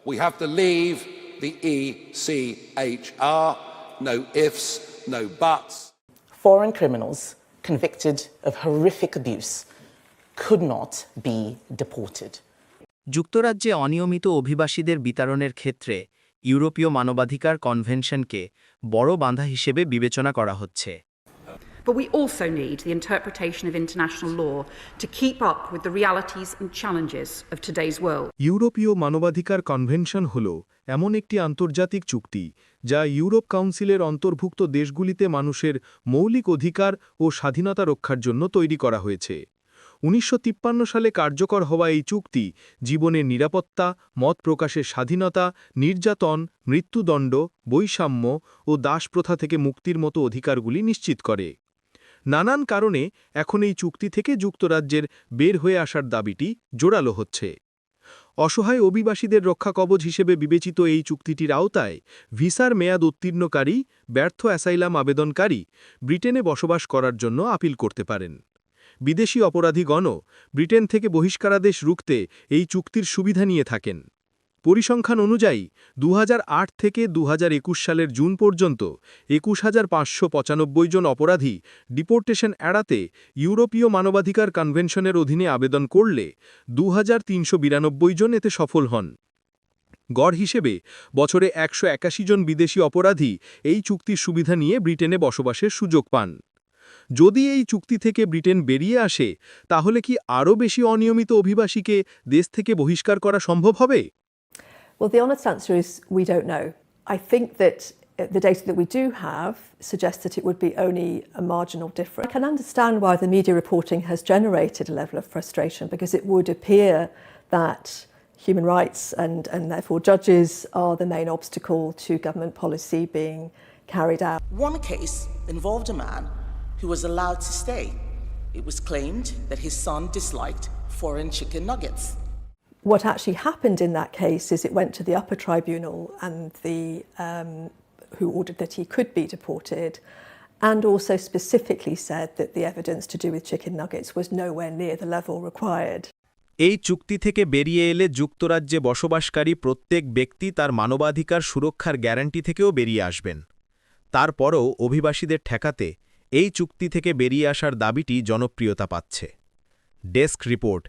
We have to leave the ECHR. No ifs, no buts. Foreign criminals convicted of horrific abuse could not be deported. যুক্তরাজ্যে অনিয়মিত অভিবাসীদের বিতরণের ক্ষেত্রে ইউরোপীয় মানবাধিকার কনভেনশনকে বড় বাধা হিসেবে বিবেচনা করা হচ্ছে। But we also need the interpretation of international law to keep up with the realities and challenges of today's world. ইউরোপীয় মানবাধিকার কনভেনশন হল এমন একটি আন্তর্জাতিক চুক্তি যা ইউরোপ কাউন্সিলের অন্তর্ভুক্ত দেশগুলিতে মানুষের মৌলিক অধিকার ও স্বাধীনতা রক্ষার জন্য তৈরি করা হয়েছে। 1953 সালে কার্যকর হওয়া এই চুক্তি জীবনের নিরাপত্তা, মত প্রকাশের স্বাধীনতা, নির্যাতন, মৃত্যুদণ্ড, বৈষম্য ও দাসপ্রথা থেকে মুক্তির মতো অধিকারগুলি নিশ্চিত করে। নানান কারণে এখন এই চুক্তি থেকে যুক্তরাজ্যের বের হয়ে আসার দাবিটি জোরালো হচ্ছে। অসহায় অভিবাসীদের রক্ষাকবচ হিসেবে বিবেচিত এই চুক্তিটির আওতায় ভিসার মেয়াদ উত্তীর্ণকারী ব্যর্থ অ্যাসাইলাম আবেদনকারী ব্রিটেনে বসবাস করার জন্য আপিল করতে পারেন। বিদেশি অপরাধীগণও ব্রিটেন থেকে বহিষ্কারাদেশ রুখতে এই চুক্তির সুবিধা নিয়ে থাকেন। পরিসংখ্যান অনুযায়ী 2008 থেকে 2021 সালের জুন পর্যন্ত 21,595 জন অপরাধী ডিপোর্টেশন এড়াতে ইউরোপীয় মানবাধিকার কনভেনশনের অধীনে আবেদন করলে 2,392 জন এতে সফল হন। গড় হিসেবে বছরে 181 জন বিদেশি অপরাধী এই চুক্তির সুবিধা নিয়ে ব্রিটেনে বসবাসের সুযোগ পান। যদি এই চুক্তি থেকে ব্রিটেন বেরিয়ে আসে তাহলে কি আরও বেশি অনিয়মিত অভিবাসীকে দেশ থেকে বহিষ্কার করা সম্ভব হবে? Well, the honest answer is we don't know. I think that the data that we do have suggests that it would be only a marginal difference. I can understand why the media reporting has generated a level of frustration, because it would appear that human rights and therefore judges are the main obstacle to government policy being carried out. One case involved a man who was allowed to stay. It was claimed that his son disliked foreign chicken nuggets. What actually happened in that case is it went to the upper tribunal, and who ordered that he could be deported, and also specifically said that the evidence to do with chicken nuggets was nowhere near the level required. এই চুক্তি থেকে বেরিয়ে এলে যুক্তরাজ্যে বসবাসকারী প্রত্যেক ব্যক্তি তার মানবাধিকার সুরক্ষার গ্যারান্টি থেকেও বেরিয়ে আসবেন। তারপরও অভিবাসীদের ঠেকাতে এই চুক্তি থেকে বেরিয়ে আসার দাবিটি জনপ্রিয়তা পাচ্ছে। Desk report,